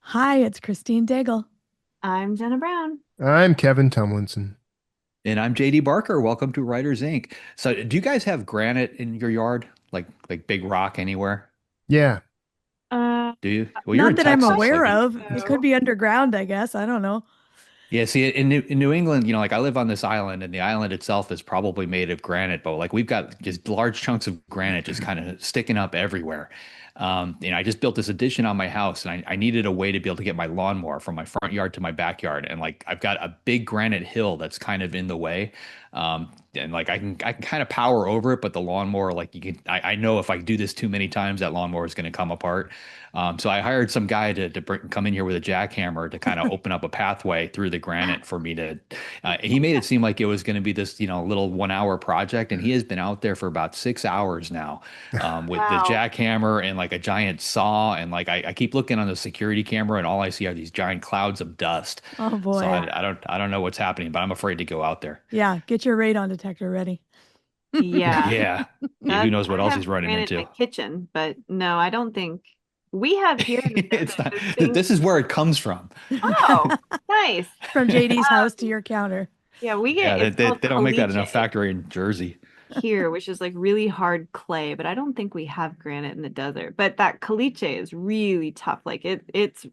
Hi, it's Christine Daigle. I'm Jena Brown. I'm Kevin Tumlinson. And I'm JD Barker. Welcome to Writers Inc. So, do you guys have granite in your yard? Like big rock anywhere? Yeah. Uh, Do you? Well, you're Not in that I'm Texas. aware Like, of. It could so, be underground, I guess. I don't know. yeah, see, in New England, like I live on this island, and the island itself is probably made of granite, but like we've got just large chunks of granite just kind of sticking up everywhere. I just built this addition on my house, and I needed a way to be able to get my lawnmower from my front yard to my backyard, and like I've got a big granite hill that's kind of in the way. And like I can kind of power over it, but the lawnmower, like I know if I do this too many times, that lawnmower is going to come apart. So I hired some guy to come in here with a jackhammer to kind of open up a pathway through the granite for me to. He made it seem like it was going to be this, little 1 hour project, and he has been out there for about 6 hours now, with the wow. jackhammer and like a giant saw, and like I keep looking on the security camera, and all I see are these giant clouds of dust. Oh So boy. I don't know what's happening, but I'm afraid to go out there. Yeah, get your radon detector ready. Yeah, Yeah, yeah. Who that knows what I else have he's running granite in my into? kitchen, but no, I don't think we have here in the It's desert not. this thing. This is where it comes from. Oh, nice. From JD's house to Um, your counter. yeah, we Yeah, get they, it's they, called they don't make that in a caliche factory in Jersey. here, which is like really hard clay, but I don't think we have granite in the desert. But that caliche is really tough. It's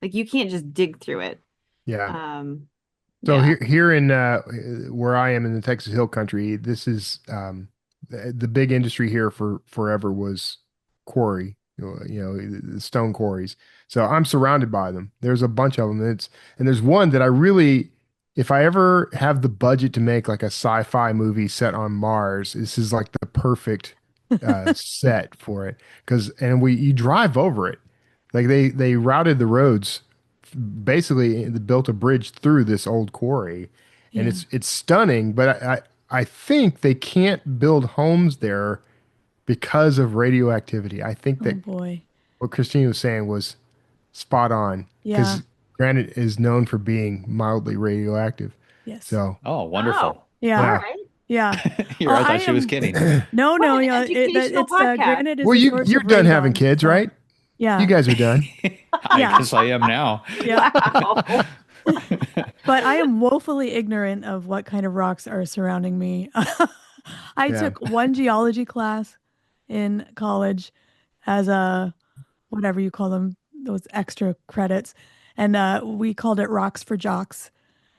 like you can't just dig through it. Yeah. Um, So yeah. here in where I am in the Texas Hill Country, this is the big industry here for forever was quarry, the stone quarries. So I'm surrounded by them. There's a bunch of them. And there's one that I really, if I ever have the budget to make like a sci-fi movie set on Mars, this is like the perfect set for it. You drive over it. Like they routed the roads, basically built a bridge through this old quarry, and Yeah. it's stunning. But I think they can't build homes there because of radioactivity. I think Oh that boy. what Christine was saying was spot on Yeah. because granite is known for being mildly radioactive. Yes. So Oh, Oh, wonderful. all Yeah. yeah. right. Yeah. Here, Oh, I I thought she was am. kidding. No, What no. an Yeah. educational It's podcast. granite is Well, a source you're of done having radon. kids, So right? You yeah. guys are done. I Yeah. guess I am now. Yeah. Wow. But I am woefully ignorant of what kind of rocks are surrounding me. I Yeah. took one geology class in college as a whatever you call them, those extra credits. And we called it Rocks for Jocks.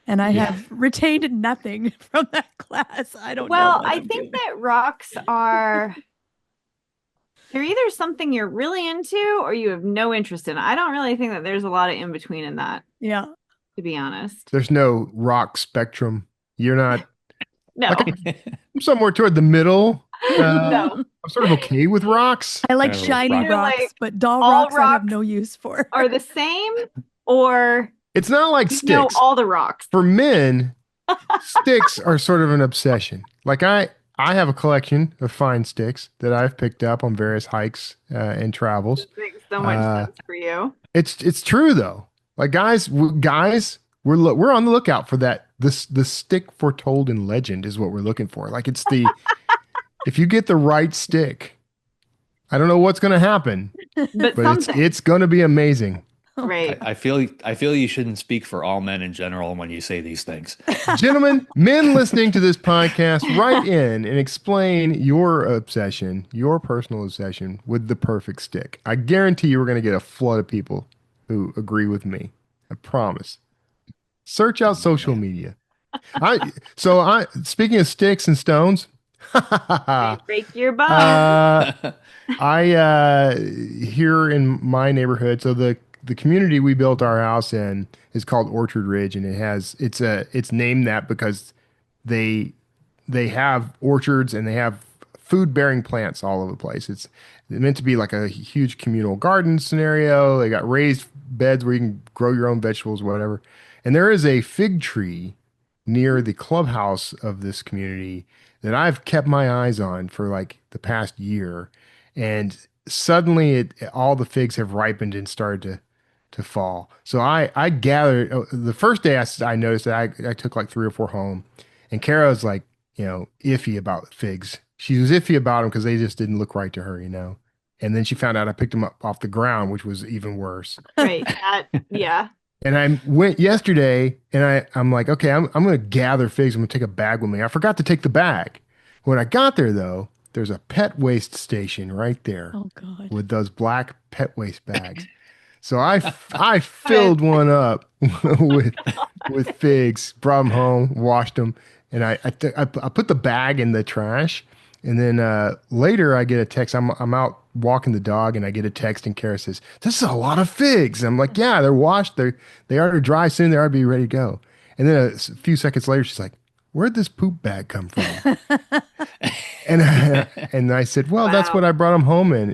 And I Yeah. have retained nothing from that class. I don't know Well, what I I'm think doing. that rocks are they're either something you're really into or you have no interest in. I don't really think that there's a lot of in between in that, Yeah. to be honest. There's no rock spectrum. You're not like No. I'm somewhere toward the middle. No. I'm sort of okay with rocks. I like Kind of a shiny rock. Either rocks, like but dull all rocks I have rocks no use for. are the same or It's not like you know sticks. all the rocks. For men, sticks are sort of an obsession. I have a collection of fine sticks that I've picked up on various hikes and travels. This makes so much Uh, sense for you. it's true though. Like guys, we're on the lookout for that. This the stick foretold in legend is what we're looking for. Like it's the if you get the right stick, I don't know what's going to happen, But but it's something, it's going to be amazing. Oh, right? I feel you shouldn't speak for all men in general when you say these things. Gentlemen, men listening to this podcast, write in and explain your obsession, your personal obsession with the perfect stick. I guarantee you we're going to get a flood of people who agree with me. I promise. Search out social Man. media. I speaking of sticks and stones, They break your bones. uh I here in my neighborhood, so the community we built our house in is called Orchard Ridge, and it's named that because they they have orchards and they have food bearing plants all over the place. It's meant to be like a huge communal garden scenario. They got raised beds where you can grow your own vegetables, whatever. And there is a fig tree near the clubhouse of this community that I've kept my eyes on for like the past year. And suddenly all the figs have ripened and started to fall. So I gathered the first day I noticed that I took like three or four home, and Kara's like, iffy about figs. She was iffy about them because they just didn't look right to her. And then she found out I picked them up off the ground, which was even worse. Right. Yeah. And I went yesterday and I'm like, okay, I'm going to gather figs. I'm going to take a bag with me. I forgot to take the bag. When I got there, though, there's a pet waste station right there Oh God. with those black pet waste bags. So I filled one up with figs, brought them home, washed them, and I put the bag in the trash. And then later I get a text. I'm out walking the dog, and I get a text, and Kara says, "This is a lot of figs." I'm like, "Yeah, they're washed. They are to dry soon. They are to be ready to go." And then a few seconds later, she's like, "Where'd this poop bag come from?" And I said, "Well, that's Wow. what I brought them home in."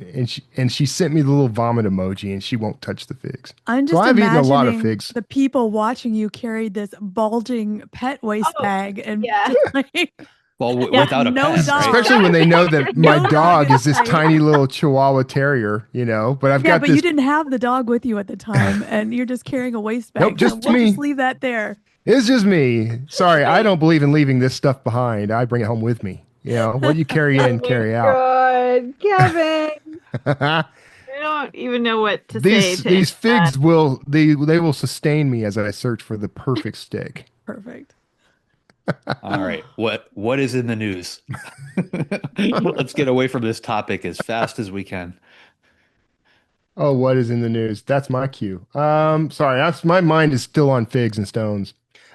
And she sent me the little vomit emoji, and she won't touch the figs. I'm So just I've eaten a lot of imagining figs. the people watching you carry this bulging pet waste Oh, bag and yeah. just like Well, Yeah, without a no pen, dog. right? Especially when they know that my No dog dog is this inside. tiny little Chihuahua Terrier, but I've yeah, got but this. you didn't have the dog with you at the time, and you're just carrying a waste bag. Nope, So just we'll me. just leave that there. It's just me. Sorry, I don't believe in leaving this stuff behind. I bring it home with me. What you carry in, carry out. God, Kevin. I don't even know what to say to These figs that. will sustain me as I search for the perfect steak. Perfect. All right. What is in the news? Let's get away from this topic as fast as we can. Oh, what is in the news? That's my cue. Sorry, my mind is still on figs and stones.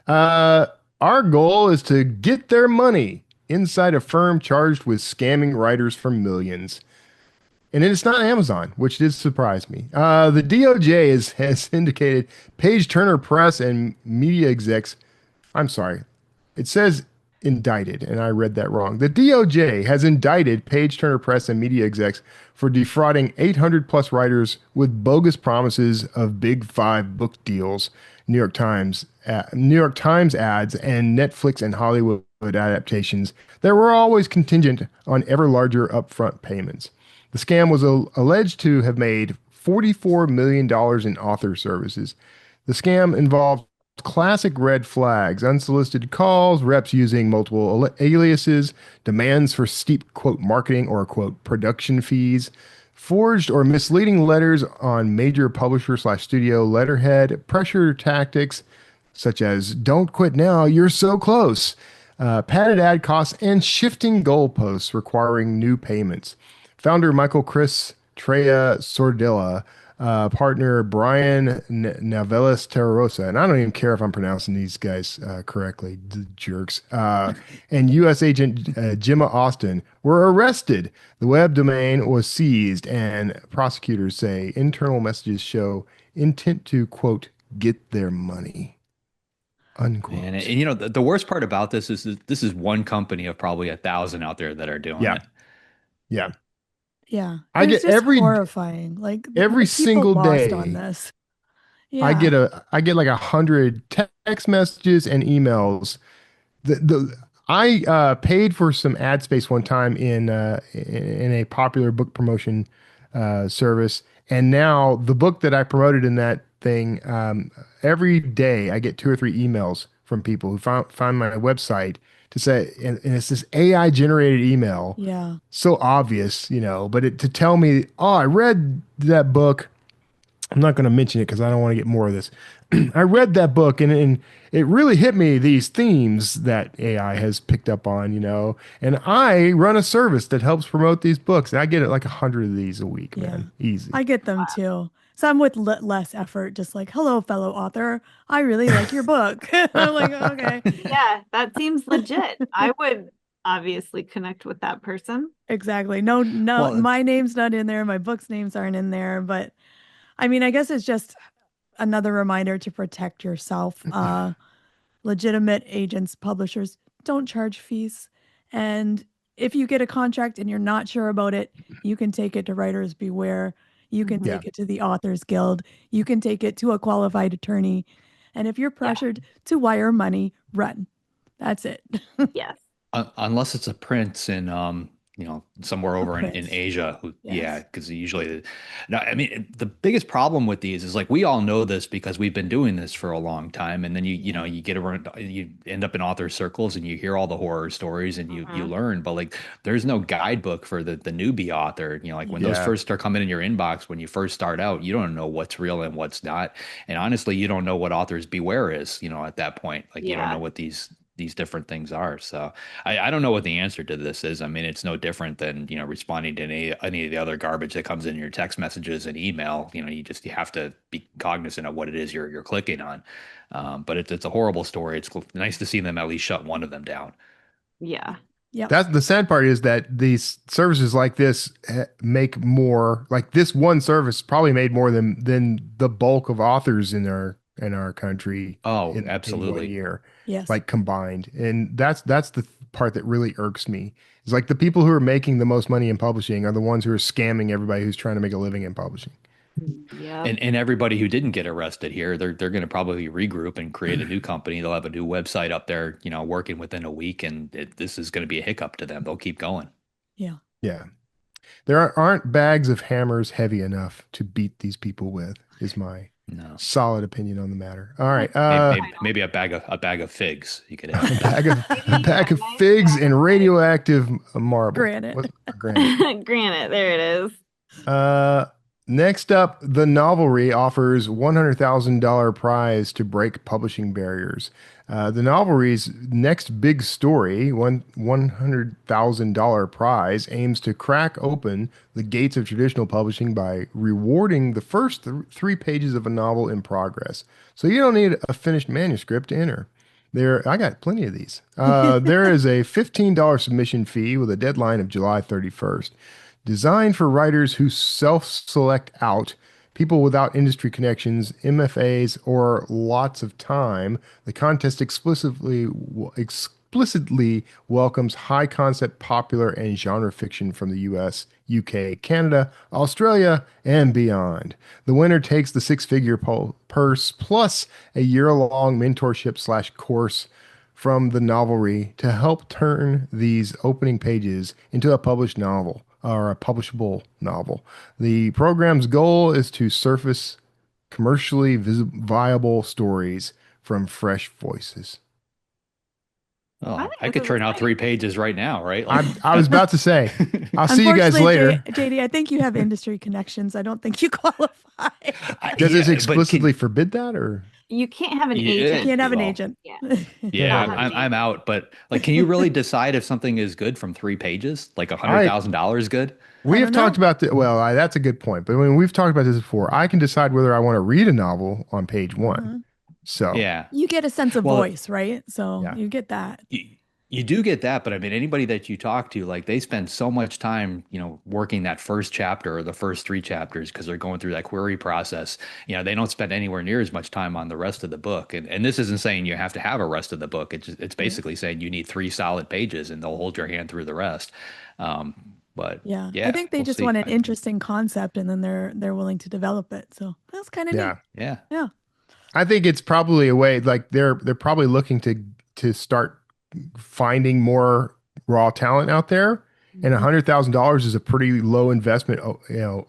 Uh, our goal is to get their money inside a firm charged with scamming writers for millions. And it's not Amazon, which did surprise me. The DOJ has indicated Page Turner Press and media execs. I'm sorry. It says indicted, and I read that wrong. The DOJ has indicted Page Turner Press and media execs for defrauding 800 plus writers with bogus promises of Big Five book deals, New York Times ads, and Netflix and Hollywood adaptations that were always contingent on ever larger upfront payments. The scam was alleged to have made $44 million in author services. The scam involved classic red flags, unsolicited calls, reps using multiple aliases, demands for steep, quote, marketing or, quote, production fees, forged or misleading letters on major publisher slash studio letterhead, pressure tactics such as "don't quit now, you're so close," padded ad costs, and shifting goalposts requiring new payments. Founder Michael Chris Treya Sordilla, partner Brian Navelis Terrosa, and I don't even care if I'm pronouncing these guys correctly, the jerks, and U.S. agent Gemma Austin were arrested. The web domain was seized, and prosecutors say internal messages show intent to, quote, get their money, unquote. And the worst part about this is that this is one company of probably 1,000 out there that are doing Yeah. it. Yeah. Yeah. I It was get just every horrifying. Like every the people single lost on day. this. I Yeah. get like 100 text messages and emails. I paid for some ad space one time in a popular book promotion service, and now the book that I promoted in that thing, every day I get two or three emails from people who find my website to say, and it's this AI generated email, Yeah. so obvious, but to tell me, oh, I read that book. I'm not going to mention it because I don't want to get more of this. I read that book and it really hit me, these themes that AI has picked up on, and I run a service that helps promote these books. And I get it like 100 of these a week, Yeah. man. Easy. I get them too. Some with less effort, just like, hello, fellow author. I really like your book. I'm like, okay. Yeah, that seems legit. I would obviously connect with that person. Exactly. No, Well, my name's not in there. My book's names aren't in there. But I mean, I guess it's just another reminder to protect yourself. Legitimate agents, publishers don't charge fees. And if you get a contract and you're not sure about it, you can take it to Writers Beware. You can Yeah. take it to the Authors Guild. You can take it to a qualified attorney. And if you're pressured to wire money, run. That's it. Yes. unless it's a prince in somewhere over in prince. Asia. Yeah, Yes. because usually, no, I mean, the biggest problem with these is like we all know this because we've been doing this for a long time, and then you get around, you end up in author circles and you hear all the horror stories and you learn, but like there's no guidebook for the newbie author. Like when those Yeah. first start coming in your inbox, when you first start out, you don't know what's real and what's not, and honestly, you don't know what authors beware is. At that point, like you don't know what these different things are. So I don't know what the answer to this is. I mean, it's no different than, responding to any of the other garbage that comes in your text messages and email. You have to be cognizant of what it is you're clicking on. But it's a horrible story. It's nice to see them at least shut one of them down. Yeah. Yeah. That's the sad part, is that these services like this make more, like this one service probably made more than the bulk of authors in our country. Oh, in 1 absolutely. year. Yes. Like combined. And that's the part that really irks me. It's like the people who are making the most money in publishing are the ones who are scamming everybody who's trying to make a living in publishing. Yeah. And everybody who didn't get arrested here, they're going to probably regroup and create a new company. They'll have a new website up there, working within a week, and this is going to be a hiccup to them. They'll keep going. Yeah. Yeah. There aren't bags of hammers heavy enough to beat these people with, is my No. solid opinion on the matter. All right. Maybe a bag of figs you could have. A bag of figs and radioactive marble. Granite. Granite. Granite. There it is. Next up, The Novelry offers $100,000 prize to break publishing barriers. The Novelry's next big story, $100,000 prize, aims to crack open the gates of traditional publishing by rewarding the first 3 pages of a novel in progress. So you don't need a finished manuscript to enter. I got plenty of these. There is a $15 submission fee with a deadline of July 31st. Designed for writers who self-select out people without industry connections, MFAs, or lots of time, the contest explicitly welcomes high-concept popular and genre fiction from the US, UK, Canada, Australia, and beyond. The winner takes the 6-figure purse plus a year-long mentorship/course from the Novelry to help turn these opening pages into a published novel, or a publishable novel. The program's goal is to surface commercially viable stories from fresh voices. Oh, I could turn out 3 pages right now, right? I was about to say, I'll see you guys later. JD, I think you have industry connections. I don't think you qualify. Does this explicitly forbid that, or? You can't have an agent. You can't have an agent. Yeah. I'm out. But like, can you really decide if something is good from 3 pages? Like $100,000 good? We have talked about that. Well, that's a good point. But we've talked about this before. I can decide whether I want to read a novel on page 1. Mm-hmm. So yeah, you get a sense of voice, right? So you get that. You do get that, but I mean, anybody that you talk to, like they spend so much time, working that first chapter or the first 3 chapters because they're going through that query process. They don't spend anywhere near as much time on the rest of the book. And this isn't saying you have to have a rest of the book. It's basically saying you need 3 solid pages and they'll hold your hand through the rest. But yeah, I think they just want an interesting concept and then they're willing to develop it. So that's kind of neat. Yeah. I think it's probably a way, like they're probably looking to start finding more raw talent out there, and $100,000 is a pretty low investment,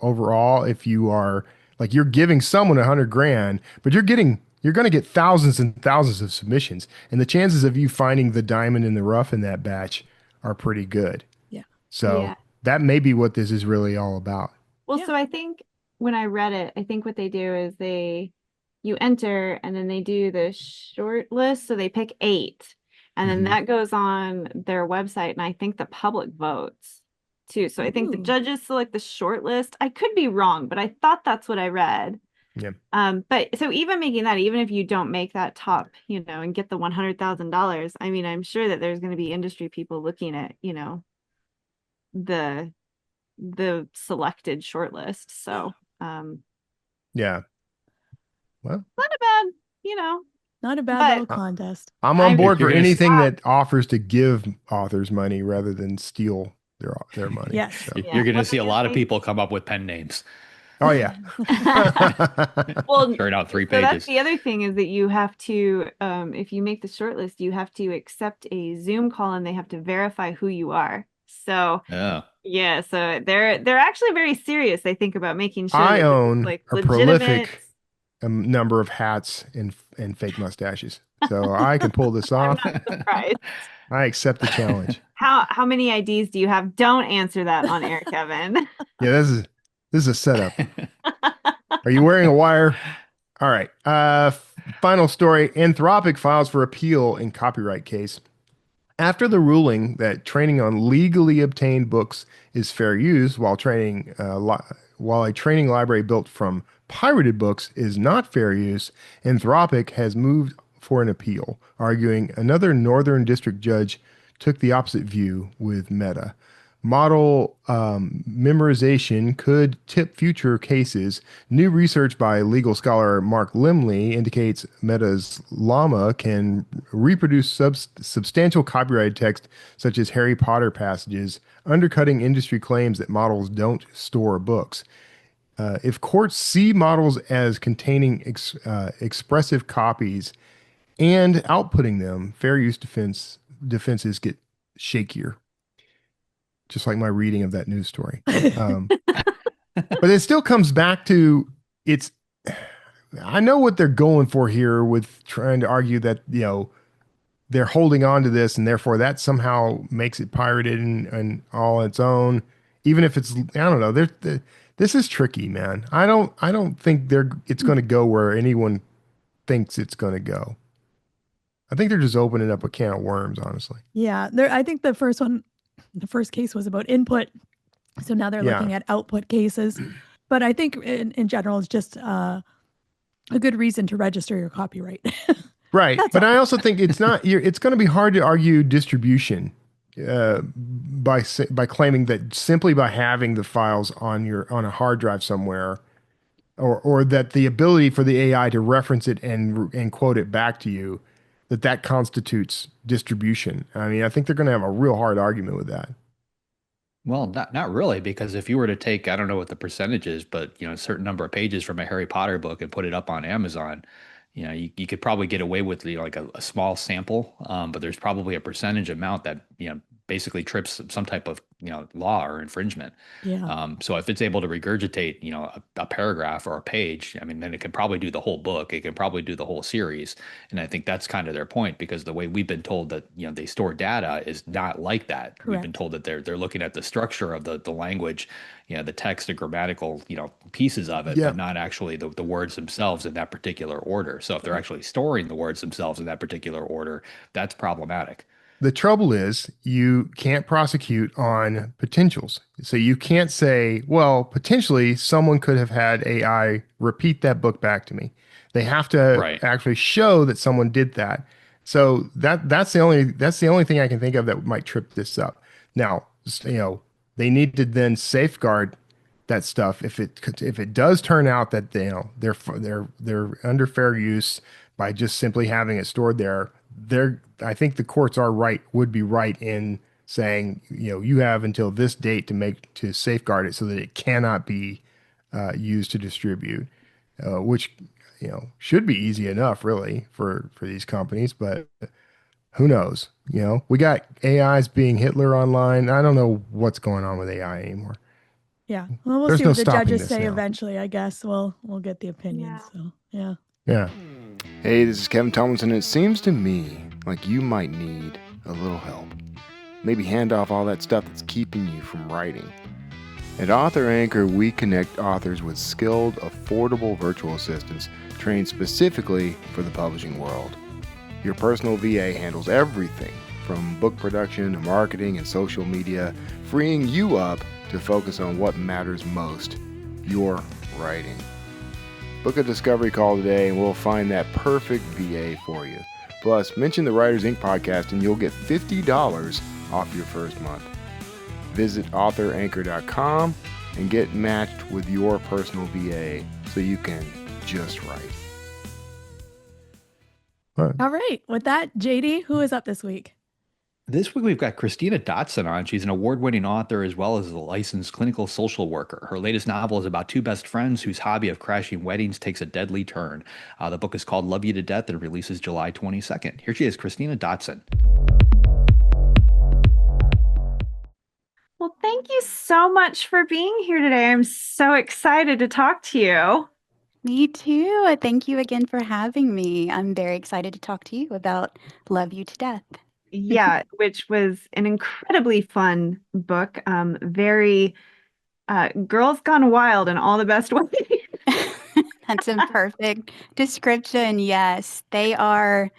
overall. If you are like, you're giving someone $100,000, but you're going to get thousands and thousands of submissions, and the chances of you finding the diamond in the rough in that batch are pretty good. Yeah. So that may be what this is really all about. Well, so I think when I read it, I think what they do is you enter and then they do the short list. So they pick 8 and then that goes on their website. And I think the public votes too. So I think the judges select the short list. I could be wrong, but I thought that's what I read. Yeah. But so even making that, even if you don't make that top, and get the $100,000, I mean, I'm sure that there's going to be industry people looking at, the selected short list. So, yeah. Well, not a bad, not a bad little contest. I'm on board for anything that offers to give authors money rather than steal their money. Yes. So. You're going to see a lot of people come up with pen names. Oh yeah. Well, turn out 3 so pages. that's the other thing, is that you have to, if you make the short list, you have to accept a Zoom call and they have to verify who you are. So Oh. yeah, so they're actually very serious. They think about making sure I that this is own like a legitimate. prolific number of hats and fake mustaches, so I can pull this I'm off. not surprised. I accept the challenge. How many IDs do you have? Don't answer that on air, Kevin. Yeah, this is a setup. Are you wearing a wire? All right. Final story. Anthropic files for appeal in copyright case. After the ruling that training on legally obtained books is fair use, while a training library built from pirated books is not fair use, Anthropic has moved for an appeal, arguing another Northern District judge took the opposite view with Meta. Model memorization could tip future cases. New research by legal scholar Mark Limley indicates Meta's llama can reproduce substantial copyrighted text, such as Harry Potter passages, undercutting industry claims that models don't store books. If courts see models as containing expressive copies and outputting them, fair use defenses get shakier, just like my reading of that news story. But it still comes back to it's. I know what they're going for here with trying to argue that, they're holding on to this and therefore that somehow makes it pirated and all its own, even if it's, I don't know. This is tricky, man. I don't think it's going to go where anyone thinks it's going to go. I think they're just opening up a can of worms, honestly. Yeah, I think the first case was about input. So now they're looking at output cases. But I think in general, it's just a good reason to register your copyright. Right. But I also think it's going to be hard to argue distribution by claiming that simply by having the files on a hard drive somewhere, or that the ability for the AI to reference it and quote it back to you, that constitutes distribution. I mean, I think they're going to have a real hard argument with that. Well, not really, because if you were to take, I don't know what the percentage is, but a certain number of pages from a Harry Potter book and put it up on Amazon, you could probably get away with like a small sample, but there's probably a percentage amount that basically trips some type of law or infringement. Yeah. So if it's able to regurgitate a paragraph or a page, I mean, then it can probably do the whole book. It can probably do the whole series, and I think that's kind of their point, because the way we've been told that they store data is not like that. Correct. We've been told that they're looking at the structure of the language, the text and grammatical pieces of it, but not actually the words themselves in that particular order. So if they're actually storing the words themselves in that particular order, that's problematic. The trouble is you can't prosecute on potentials. So you can't say, well, potentially someone could have had AI repeat that book back to me. They have to actually show that someone did that. So that's the only thing I can think of that might trip this up. Now, they need to then safeguard that stuff if it does turn out that they're under fair use by just simply having it stored there. I think the courts would be right in saying, you have until this date to safeguard it so that it cannot be used to distribute, which, should be easy enough really for these companies, but who knows? We got AIs being Hitler online. I don't know what's going on with AI anymore. Yeah. Well, we'll There's see no what the stopping judges this say now. eventually, I guess. We'll get the opinions. Yeah. So, yeah. Yeah. Hey, this is Kevin Tumlinson. It seems to me like you might need a little help. Maybe hand off all that stuff that's keeping you from writing. At Author Anchor, we connect authors with skilled, affordable virtual assistants trained specifically for the publishing world. Your personal VA handles everything from book production to marketing and social media, freeing you up to focus on what matters most, your writing. Book a discovery call today and we'll find that perfect VA for you. Plus, mention the Writers Inc. podcast and you'll get $50 off your first month. Visit authoranchor.com and get matched with your personal VA so you can just write. All right. With that, JD, who is up this week? This week we've got Christina Dotson on. She's an award-winning author as well as a licensed clinical social worker. Her latest novel is about two best friends whose hobby of crashing weddings takes a deadly turn. The book is called Love You to Death and releases July 22nd. Here she is, Christina Dotson. so much for being here today. I'm so excited to talk to you. Me too. Thank you again for having me. I'm very excited to talk to you about Love You to Death. Yeah, which was an incredibly fun book. Very girls gone wild in all the best ways. That's a perfect description. Yes, they are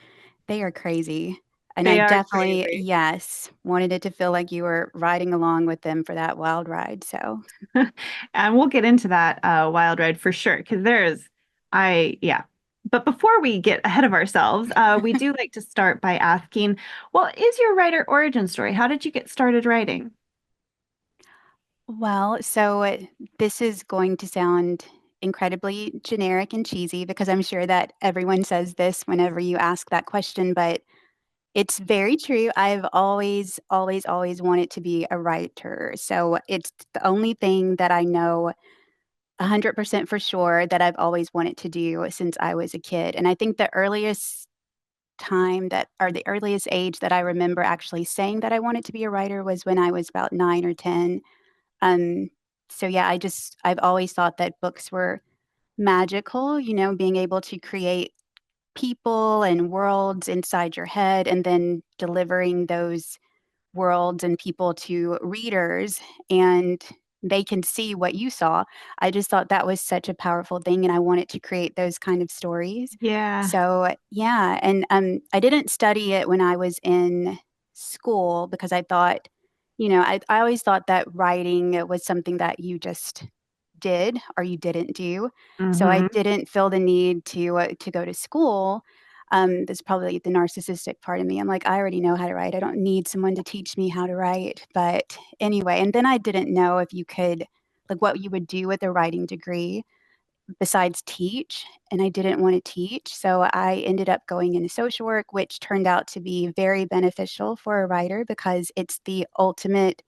crazy. And They I are definitely, crazy. yes, wanted it to feel like you were riding along with them for that wild ride. So, And we'll get into that wild ride for sure, because yeah. But before we get ahead of ourselves, we do like to start by asking, what is your writer origin story? How did you get started writing? well, so this is going to sound incredibly generic and cheesy because I'm sure that everyone says this whenever you ask that question, but it's very true. I've always, always, always wanted to be a writer. So it's the only thing that I know 100% for sure that I've always wanted to do since I was a kid. And I think the earliest the earliest age that I remember actually saying that I wanted to be a writer was when I was about 9 or 10. Um, so yeah, I've always thought that books were magical, being able to create people and worlds inside your head and then delivering those worlds and people to readers and they can see what you saw. I just thought that was such a powerful thing and I wanted to create those kind of stories. Yeah. So, yeah, and I didn't study it when I was in school because I thought, I always thought that writing was something that you just did or you didn't do. So I Mhm. didn't feel the need to go to school. That's probably the narcissistic part of me. I'm like, I already know how to write. I don't need someone to teach me how to write. But anyway, and then I didn't know if you could, like, what you would do with a writing degree besides teach. And I didn't want to teach. So I ended up going into social work, which turned out to be very beneficial for a writer because it's the ultimate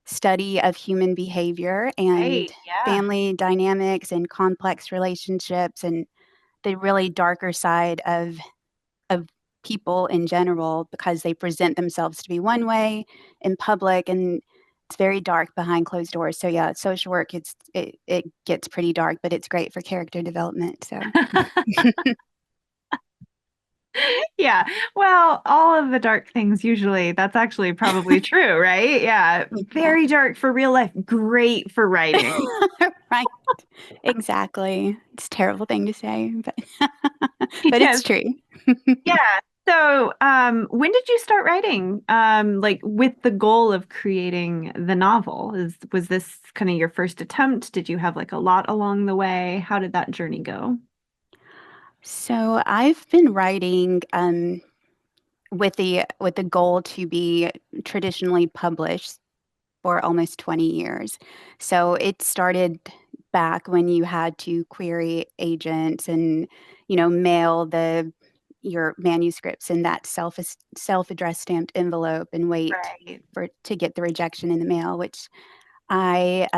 study of human behavior and Right. Yeah. family dynamics and complex relationships and the really darker side of people in general because they present themselves to be one way in public and it's very dark behind closed doors. So yeah, social work it gets pretty dark, but it's great for character development. So Yeah. Well, all of the dark things usually, that's actually probably true, right? Yeah. Very dark for real life, great for writing. right. Exactly. It's a terrible thing to say, but but Yes. it's true. Yeah. So, when did you start writing? Like with the goal of creating the novel? Was this kind of your first attempt? Did you have like a lot along the way? How did that journey go? So I've been writing with the goal to be traditionally published for almost 20 years. So it started back when you had to query agents and mail your manuscripts in that self-addressed stamped envelope and wait Right. for to get the rejection in the mail, which I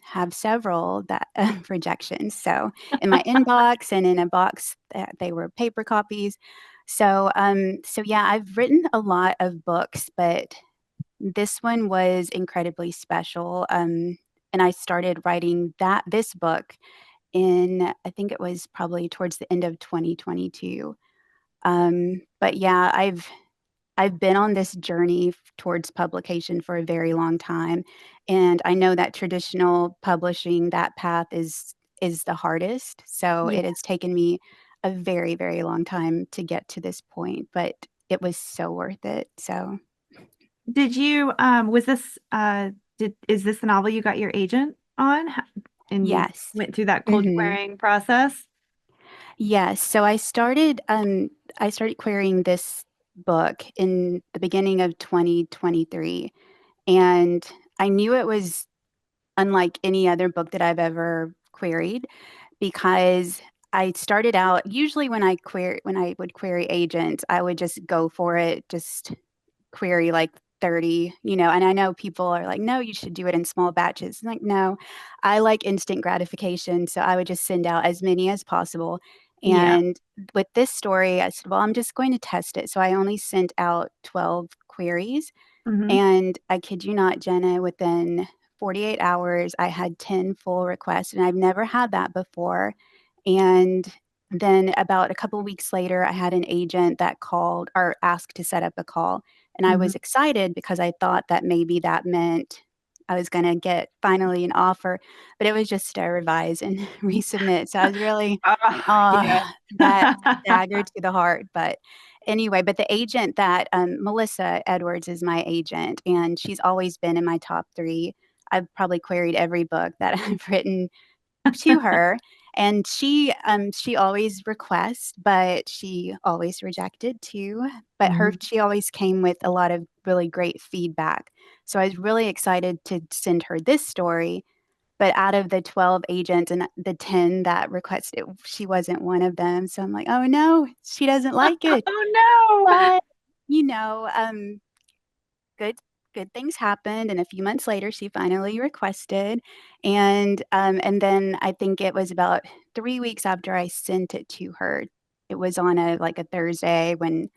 have several that rejections. So in my inbox and in a box that they were paper copies. So yeah, I've written a lot of books, but this one was incredibly special. And I started writing this book in I think it was probably towards the end of 2022. But yeah, I've been on this journey towards publication for a very long time, and I know that traditional publishing, that path is the hardest. So Yeah. it has taken me a very, very long time to get to this point, but it was so worth it. So Did you was this is this the novel you got your agent on? And you yes. went through that cold Mhm. querying process? Yes. So I started querying this book in the beginning of 2023, and I knew it was unlike any other book that I've ever queried because I started out usually when I would query agents, I would just go for it, just query like 30, and I know people are like, no, you should do it in small batches. I'm like, no, I like instant gratification. So I would just send out as many as possible. Yeah. And with this story, I said, well, I'm just going to test it. So I only sent out 12 queries. Hmm. And I kid you not, Jenna, within 48 hours, I had 10 full requests, and I've never had that before. And then about a couple of weeks later, I had an agent that called or asked to set up a call. And I was excited because I thought that maybe that meant I was going to get finally an offer, but it was just a revise and resubmit. So I was really like, Yeah. oh, that dagger to the heart. But anyway, but the agent that Melissa Edwards is my agent, and she's always been in my top 3. I've probably queried every book that I've written to her, and she always requests, but she always rejected too. But she always came with a lot of really great feedback. So I was really excited to send her this story. But out of the 12 agents and the 10 that requested, she wasn't one of them. So I'm like, oh no, she doesn't like it. Oh no. But good things happened, and a few months later she finally requested, and then I think it was about 3 weeks after I sent it to her. It was on a Thursday when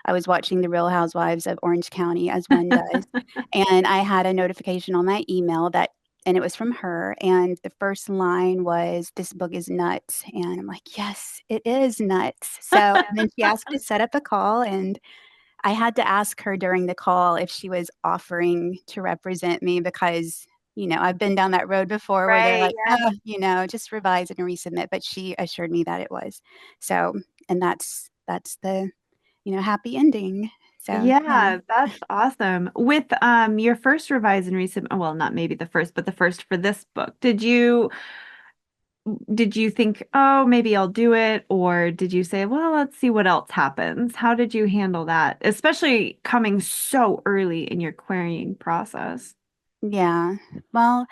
I was watching The Real Housewives of Orange County, as one does, and I had a notification on my email and it was from her, and the first line was, "This book is nuts," and I'm like, "Yes, it is nuts." So and then she asked to set up a call, and I had to ask her during the call if she was offering to represent me because, I've been down that road before where they're Right. like, Yeah. "Oh, just revise and resubmit." But she assured me that it was. So, and that's the, happy ending. So, yeah. Yeah, that's awesome. With your first revise and resubmit, well, not maybe the first, but the first for this book, did you think, oh, maybe I'll do it? Or did you say, well, let's see what else happens? How did you handle that? Especially coming so early in your querying process. Yeah. Well,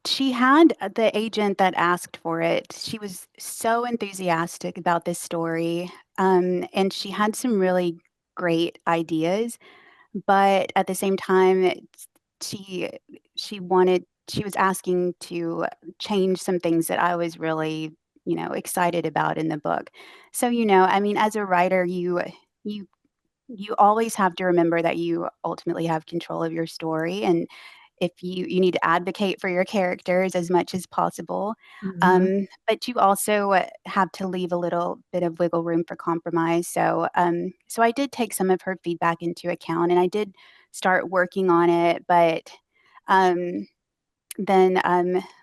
she had the agent that asked for it. She was so enthusiastic about this story. And she had some really great ideas, but at the same time, she she was asking to change some things that I was really, excited about in the book. So, I mean, as a writer, you you always have to remember that you ultimately have control of your story, and if you need to advocate for your characters as much as possible, but you also have to leave a little bit of wiggle room for compromise. So so I did take some of her feedback into account, and I did start working on it, but um then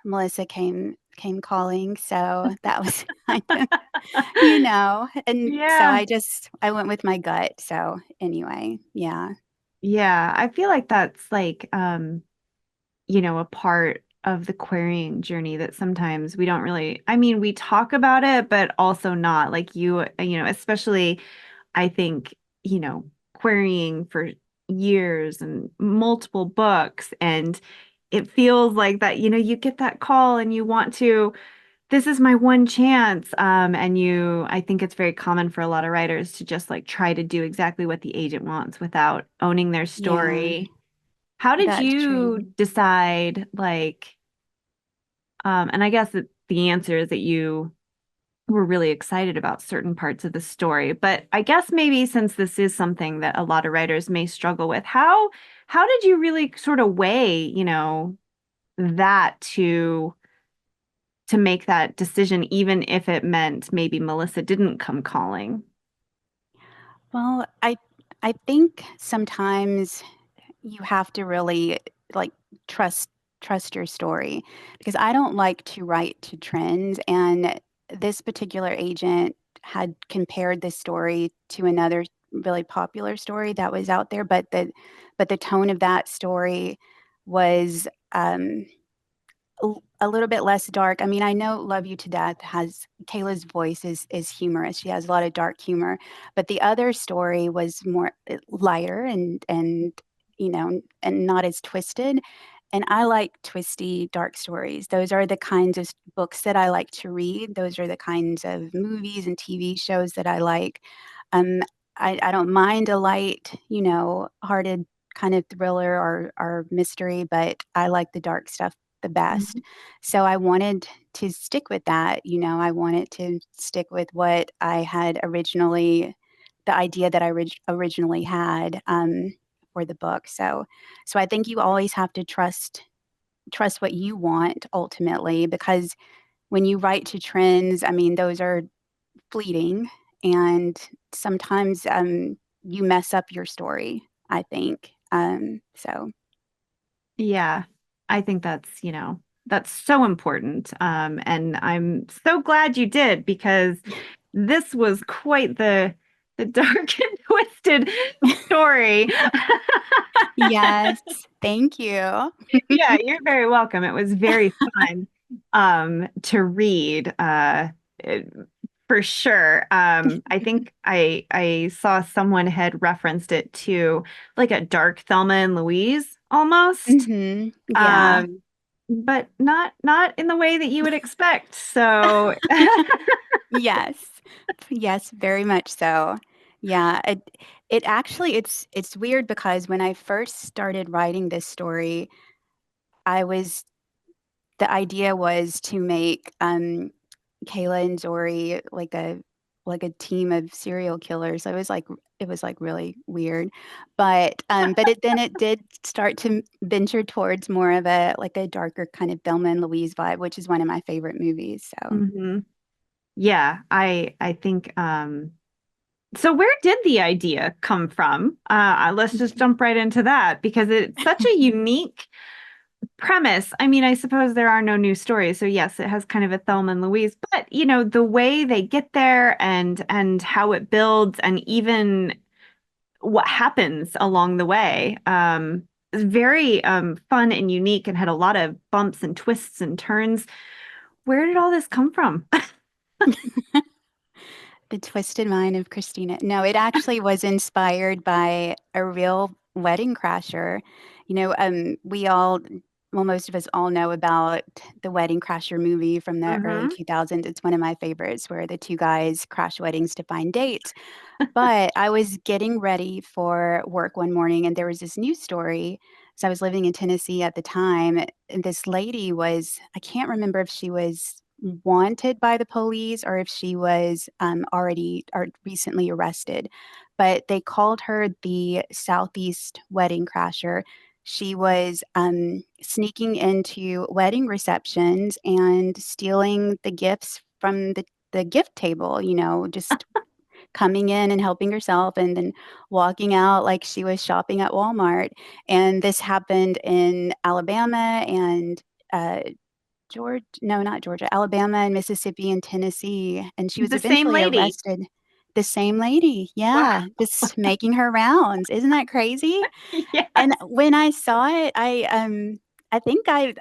Melissa came calling, so that was kind of, and so Yeah. I went with my gut. So anyway, yeah. Yeah, I feel like that's like a part of the querying journey that sometimes we don't really, I mean, we talk about it, but also not like especially I think, querying for years and multiple books, and it feels like that, you get that call and you want to, this is my one chance. And I think it's very common for a lot of writers to just like try to do exactly what the agent wants without owning their Yeah, story. How did that's you true. decide, like, and I guess that the answer is that you were really excited about certain parts of the story, but I guess maybe since this is something that a lot of writers may struggle with, how did you really sort of weigh, that to make that decision, even if it meant maybe Melissa didn't come calling? Well, I think sometimes you have to really like trust your story, because I don't like to write to trends, and this particular agent had compared this story to another really popular story that was out there, but the tone of that story was a little bit less dark. I mean, I know Love You to Death has Kayla's voice is humorous. She has a lot of dark humor, but the other story was more lighter and not as twisted. And I like twisty, dark stories. Those are the kinds of books that I like to read. Those are the kinds of movies and TV shows that I like. Um, I don't mind a light, hearted kind of thriller or mystery, but I like the dark stuff the best. So I wanted to stick with that. I wanted to stick with what I had originally, the idea that I originally had for the book. So I think you always have to trust trust what you want ultimately, because when you write to trends, I mean, those are fleeting, and sometimes you mess up your story, I think. So Yeah, I think that's so important. And I'm so glad you did, because this was quite the dark and twisted story. yes, thank you. Yeah, you're very welcome. It was very fun to read. It- for sure. I think I saw someone had referenced it to like a dark Thelma and Louise almost. Yeah. But not in the way that you would expect. So Yes. Yes, very much so. Yeah, it actually it's weird because when I first started writing this story, I was the idea was to make Kayla and Zori like a team of serial killers. It was like really weird. But it did start to venture towards more of a like a darker kind of Thelma and Louise vibe, which is one of my favorite movies. So Mhm. Yeah, I think so where did the idea come from? Let's just jump right into that, because it's such a unique premise. I mean, I suppose there are no new stories, so yes, it has kind of a Thelma and Louise, but the way they get there and how it builds, and even what happens along the way, is very fun and unique, and had a lot of bumps and twists and turns. Where did all this come from? The Twisted Mind of Christina. No, it actually was inspired by a real wedding crasher. We all, well, most of us all know about the Wedding Crasher movie from the early Hmm. 2000s. It's one of my favorites, where the two guys crash weddings to find dates. But I was getting ready for work one morning, and there was this news story. So I was living in Tennessee at the time, and this lady was, I can't remember if she was wanted by the police or if she was already or recently arrested, but they called her the Southeast Wedding Crasher. She was sneaking into wedding receptions and stealing the gifts from the gift table, just coming in and helping herself and then walking out like she was shopping at Walmart. And this happened in Alabama and Georgia, no, not Georgia, Alabama and Mississippi and Tennessee. And she was The same eventually lady. arrested. The same lady. Wow. Yeah. Just making her rounds. Isn't that crazy? Yes. And when I saw it, I think I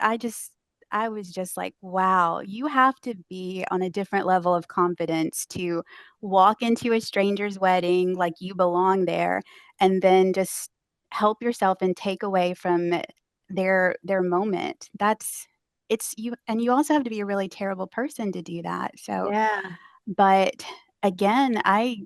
was just like, wow, you have to be on a different level of confidence to walk into a stranger's wedding like you belong there, and then just help yourself and take away from their moment. That's it's you, and you also have to be a really terrible person to do that. So, Yeah. but again, I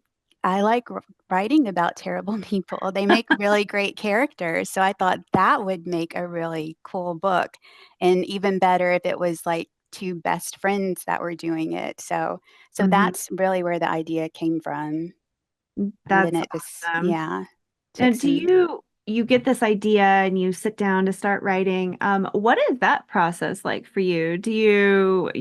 like writing about terrible people. They make really great characters. So I thought that would make a really cool book. And even better if it was like two best friends that were doing it. So Mhm. that's really where the idea came from. And then That's it just, awesome. yeah, took And do some. you get this idea and you sit down to start writing? What is that process like for you? Do you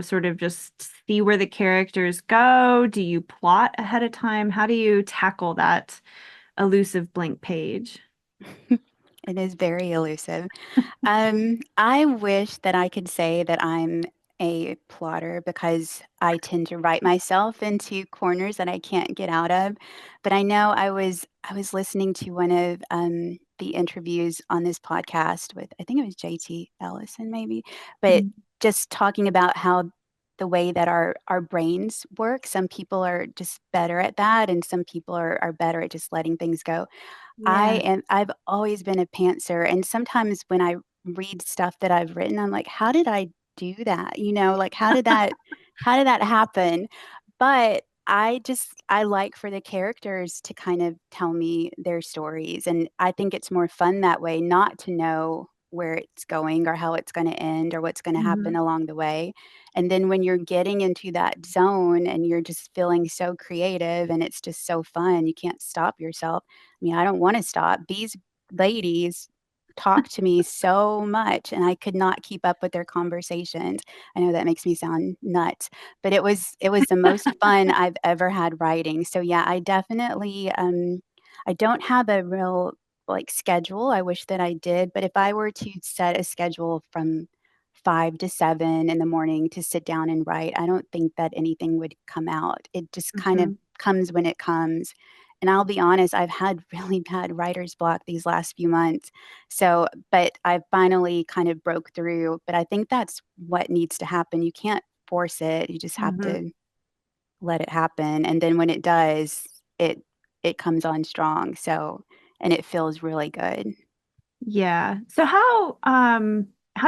sort of just see where the characters go? Do you plot ahead of time? How do you tackle that elusive blank page? It is very elusive. I wish that I could say that I'm a plotter because I tend to write myself into corners that I can't get out of. But I know I was listening to one of the interviews on this podcast with, I think it was JT Ellison maybe, but Mhm. just talking about how the way that our brains work, some people are just better at that, and some people are better at just letting things go. Yeah. I've always been a pantser, and sometimes when I read stuff that I've written, I'm like, "How did I do that?" Like, how did that happen? But I like for the characters to kind of tell me their stories, and I think it's more fun that way, not to know where it's going or how it's gonna end or what's gonna happen Mhm. along the way. And then when you're getting into that zone and you're just feeling so creative and it's just so fun, you can't stop yourself. I mean, I don't wanna stop. These ladies talk to me so much, and I could not keep up with their conversations. I know that makes me sound nuts, but it was the most fun I've ever had writing. So yeah, I definitely I don't have a real like schedule. I wish that I did, but if I were to set a schedule from 5 to 7 in the morning to sit down and write, I don't think that anything would come out. It just kind of comes when it comes. And I'll be honest, I've had really bad writer's block these last few months. So, but I finally kind of broke through. But I think that's what needs to happen. You can't force it. You just have to let it happen. And then when it does, it comes on strong. So, and it feels really good. Yeah. So how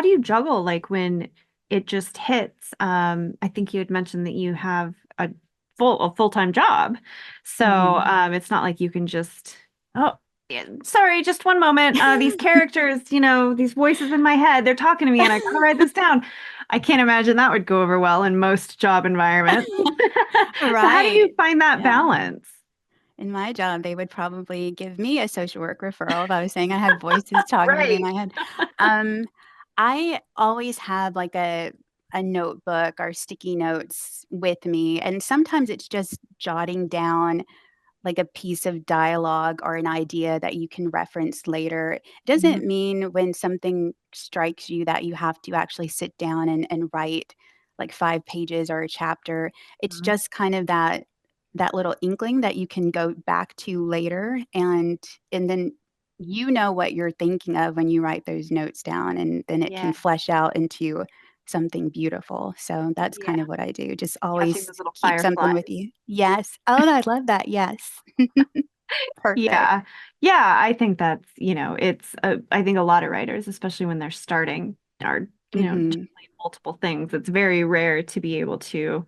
do you juggle like when it just hits? I think you had mentioned that you have a full-time job. So it's not like you can just, oh yeah, sorry, just one moment. These characters, these voices in my head, they're talking to me and I gotta write this down. I can't imagine that would go over well in most job environments. So how do you find that balance? In my job, they would probably give me a social work referral if I was saying I have voices talking to me in my head. I always have like a notebook or sticky notes with me, and sometimes it's just jotting down like a piece of dialogue or an idea that you can reference later. It doesn't mean when something strikes you that you have to actually sit down and write like 5 pages or a chapter. It's just kind of that little inkling that you can go back to later, and then you know what you're thinking of when you write those notes down, and then it can flesh out into something beautiful. So that's kind of what I do. Just always those little keep something with you. Yes. Oh, I love that. Yes. Perfect. Yeah. Yeah. I think that's, I think a lot of writers, especially when they're starting, are, juggling multiple things. It's very rare to be able to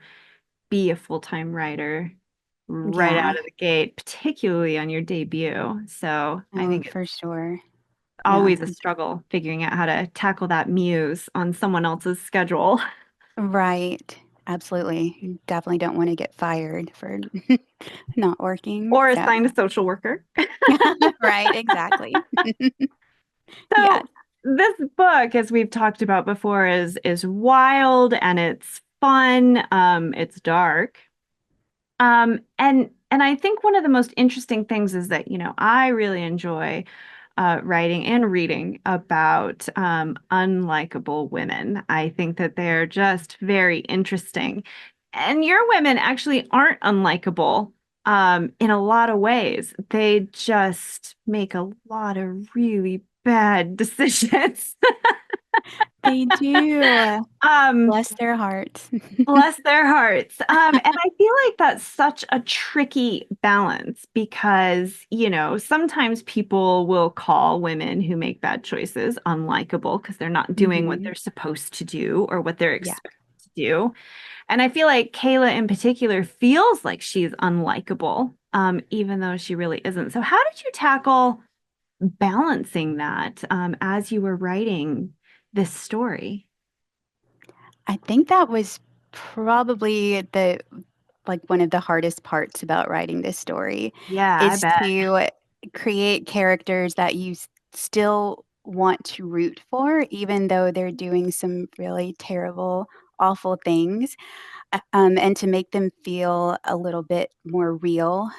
be a full-time writer right out of the gate, particularly on your debut. So I think for sure. Always a struggle figuring out how to tackle that muse on someone else's schedule. Right. Absolutely. You definitely don't want to get fired for not working. Or assigned a social worker. Right, exactly. So this book, as we've talked about before, is wild and it's fun. It's dark. And I think one of the most interesting things is that, I really enjoy writing and reading about unlikable women. I think that they're just very interesting. And your women actually aren't unlikable in a lot of ways. They just make a lot of really bad decisions. They do. Bless their hearts. Bless their hearts. And I feel like that's such a tricky balance because, sometimes people will call women who make bad choices unlikable because they're not doing what they're supposed to do or what they're expected to do. And I feel like Kayla in particular feels like she's unlikable, even though she really isn't. So how did you tackle balancing that as you were writing this story? I think that was probably one of the hardest parts about writing this story. Yeah, I is bet. to create characters that you still want to root for, even though they're doing some really terrible, awful things, and to make them feel a little bit more real.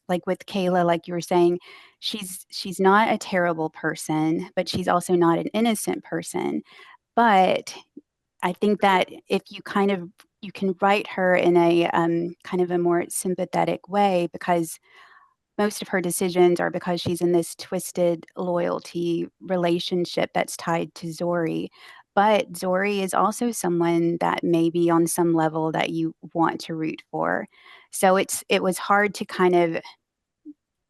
Like with Kayla, like you were saying, she's not a terrible person, but she's also not an innocent person. But I think that if you you can write her in a kind of a more sympathetic way, because most of her decisions are because she's in this twisted loyalty relationship that's tied to Zori. But Zori is also someone that maybe on some level that you want to root for. So it was hard to kind of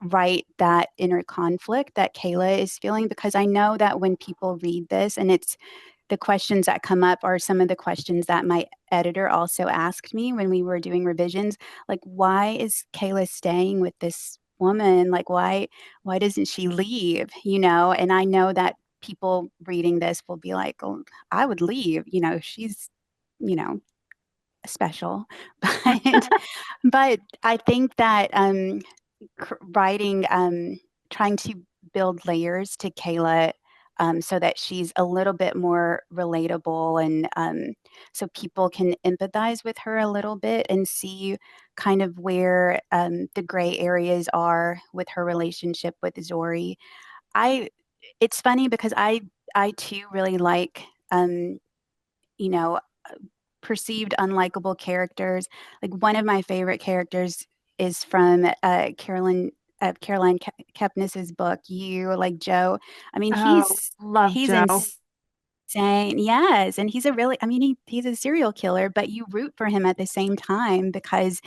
write that inner conflict that Kayla is feeling, because I know that when people read this, and it's the questions that come up are some of the questions that my editor also asked me when we were doing revisions, like, why is Kayla staying with this woman? Like, why doesn't she leave? And I know that people reading this will be like, oh, I would leave, she's, you know, special. But I think that writing, trying to build layers to Kayla, so that she's a little bit more relatable, and so people can empathize with her a little bit and see kind of where the gray areas are with her relationship with Zori. I It's funny because I too really like you know perceived unlikable characters. Like, one of my favorite characters is from Caroline Kepnes's book, You, like Joe. I mean, Oh, love he's Joe. insane. Yes, and he's a really, I mean, he's a serial killer, but you root for him at the same time because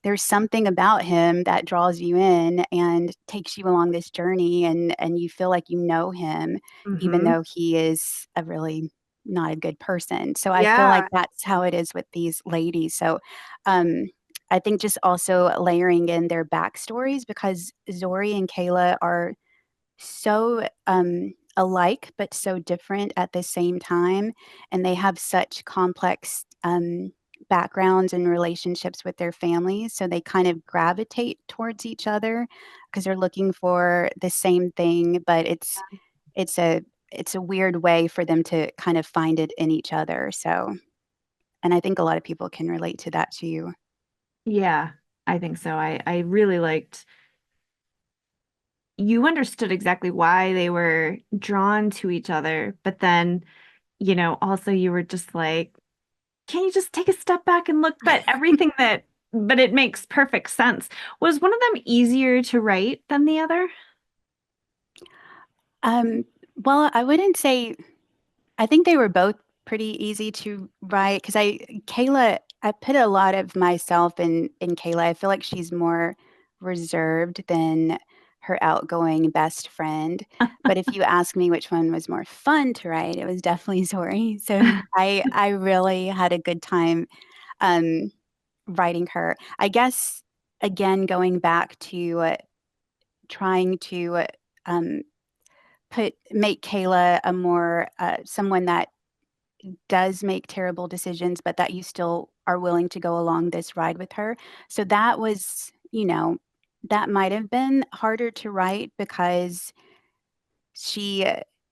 there's something about him that draws you in and takes you along this journey, and you feel like you know him, even Hmm. though he is a really not a good person. So I feel like Yeah. that's how it is with these ladies. So um, I think just also layering in their backstories, because Zori and Kayla are so alike but so different at the same time, and they have such complex backgrounds and relationships with their families, so they kind of gravitate towards each other because they're looking for the same thing, but it's a it's a weird way for them to kind of find it in each other. So, and I think a lot of people can relate to that too. Yeah, I think so. I really liked, you understood exactly why they were drawn to each other, but then, also you were just like, can you just take a step back and look? But it makes perfect sense. Was one of them easier to write than the other? Um, well, I wouldn't say, I think they were both pretty easy to write because I put a lot of myself in Kayla. I feel like she's more reserved than her outgoing best friend. But if you ask me which one was more fun to write, it was definitely Zori. So I really had a good time um, writing her. I guess again going back to trying to um, put make Kayla a more someone that does make terrible decisions, but that you still are willing to go along this ride with her. So that was, that might have been harder to write because she,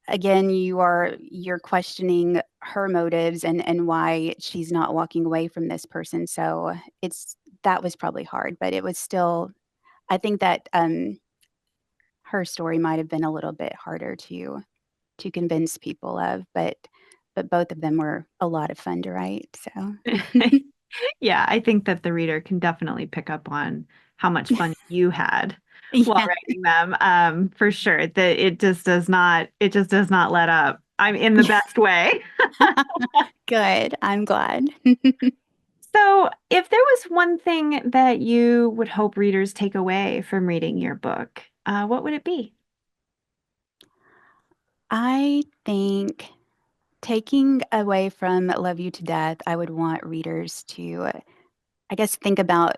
again, you're questioning her motives and why she's not walking away from this person. So that was probably hard, but it was still, I think that her story might have been a little bit harder to convince people of, but both of them were a lot of fun to write. So Yeah, I think that the reader can definitely pick up on how much fun you had while yeah, writing them. For sure. It just does not let up. I'm in the best way. good. I'm glad. So, if there was one thing that you would hope readers take away from reading your book, what would it be? I think taking away from Love You to Death, I would want readers to, I guess, think about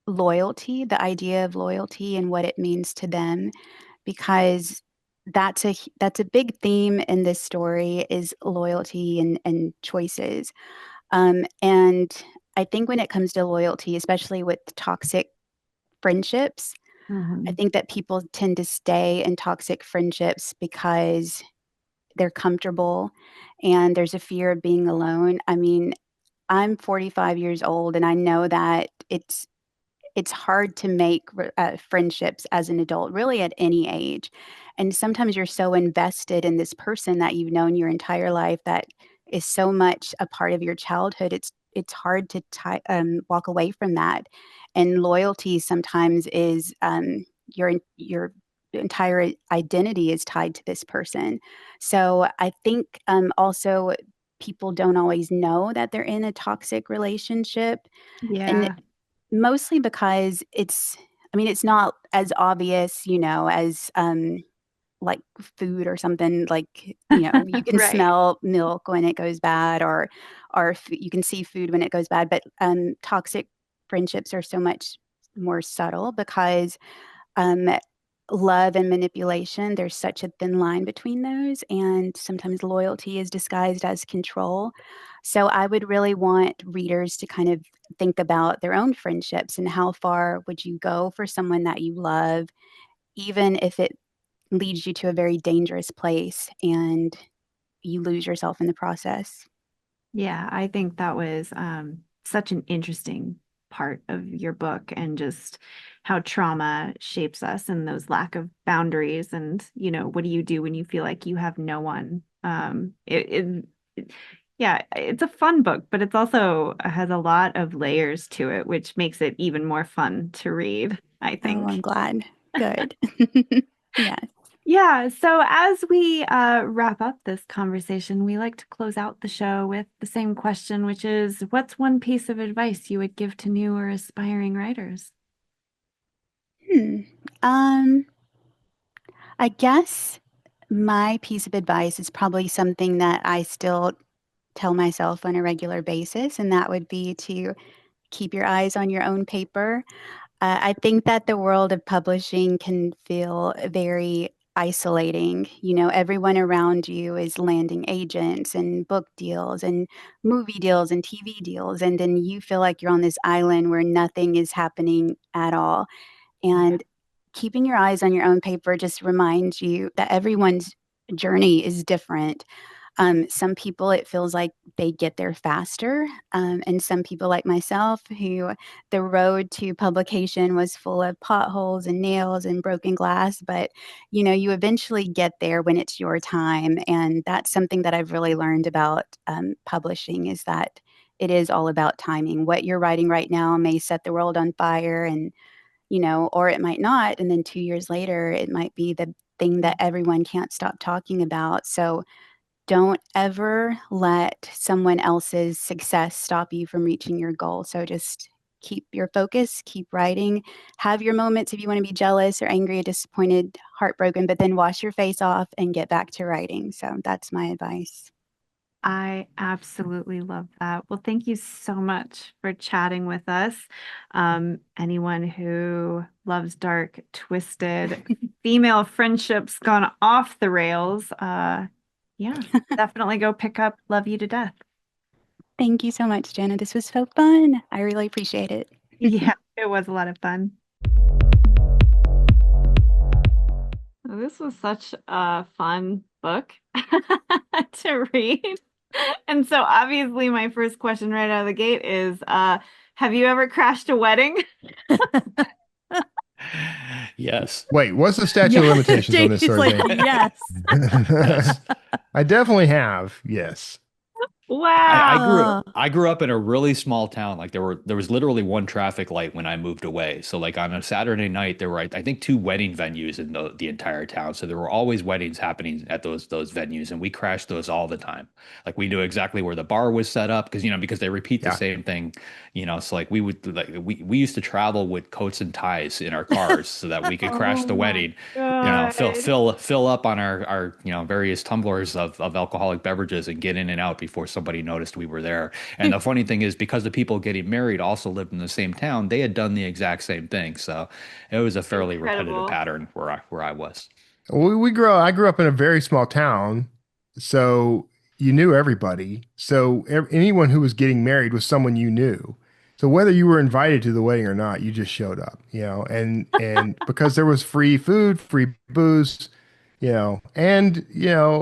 loyalty, the idea of loyalty and what it means to them, because that's a big theme in this story is loyalty and choices. And I think when it comes to loyalty, especially with toxic friendships, I Mhm. think that people tend to stay in toxic friendships because they're comfortable and there's a fear of being alone. I mean, I'm 45 years old and I know that it's hard to make friendships as an adult, really at any age. And sometimes you're so invested in this person that you've known your entire life that is so much a part of your childhood. It's hard to walk away from that. And loyalty sometimes is your entire identity is tied to this person. So I think also people don't always know that they're in a toxic relationship, and Yeah. mostly because I mean, it's not as obvious, as, like food or something, like, you can Right. smell milk when it goes bad, or you can see food when it goes bad, but, toxic friendships are so much more subtle because um, love and manipulation, there's such a thin line between those, and sometimes loyalty is disguised as control. So I would really want readers to kind of think about their own friendships and how far would you go for someone that you love, even if it leads you to a very dangerous place, and you lose yourself in the process. Yeah, I think that was such an interesting part of your book, and just how trauma shapes us and those lack of boundaries. And, what do you do when you feel like you have no one? Yeah, it's a fun book, but it's also has a lot of layers to it, which makes it even more fun to read, I think. Oh, I'm glad. Good. Yes. Yeah, so as we wrap up this conversation, we like to close out the show with the same question, which is, what's one piece of advice you would give to new or aspiring writers? I guess my piece of advice is probably something that I still tell myself on a regular basis, and that would be to keep your eyes on your own paper. I think that the world of publishing can feel very isolating. Everyone around you is landing agents and book deals and movie deals and TV deals. And then you feel like you're on this island where nothing is happening at all. And keeping your eyes on your own paper just reminds you that everyone's journey is different. Some people, it feels like they get there faster. And some people, like myself, who the road to publication was full of potholes and nails and broken glass. But, you eventually get there when it's your time. And that's something that I've really learned about publishing, is that it is all about timing. What you're writing right now may set the world on fire, and or it might not. And then 2 years later, it might be the thing that everyone can't stop talking about. So don't ever let someone else's success stop you from reaching your goal. So just keep your focus, keep writing, have your moments if you want to be jealous or angry or disappointed, heartbroken, but then wash your face off and get back to writing. So that's my advice. I absolutely love that. Well, thank you so much for chatting with us. Anyone who loves dark, twisted female friendships gone off the rails, definitely go pick up Love You to Death. Thank you so much, Jena. This was so fun. I really appreciate it. Yeah, it was a lot of fun. This was such a fun book to read. And so obviously my first question right out of the gate is, have you ever crashed a wedding? Yes. Wait, what's the statute of limitations on this She's sort of like, thing? yes. Yes. I definitely have. Yes. Wow. I grew up in a really small town. Like there was literally one traffic light when I moved away. So like on a Saturday night, there were I think 2 wedding venues in the entire town. So there were always weddings happening at those venues, and we crashed those all the time. Like we knew exactly where the bar was set up because they repeat the Yeah. same thing. So like we used to travel with coats and ties in our cars so that we could crash the wedding. Fill up on our various tumblers of alcoholic beverages and get in and out before somebody noticed we were there. And the funny thing is, because the people getting married also lived in the same town, they had done the exact same thing. So it was a fairly repetitive pattern where I was. I grew up in a very small town, so you knew everybody. So anyone who was getting married was someone you knew. So whether you were invited to the wedding or not, you just showed up, and because there was free food, free booze, and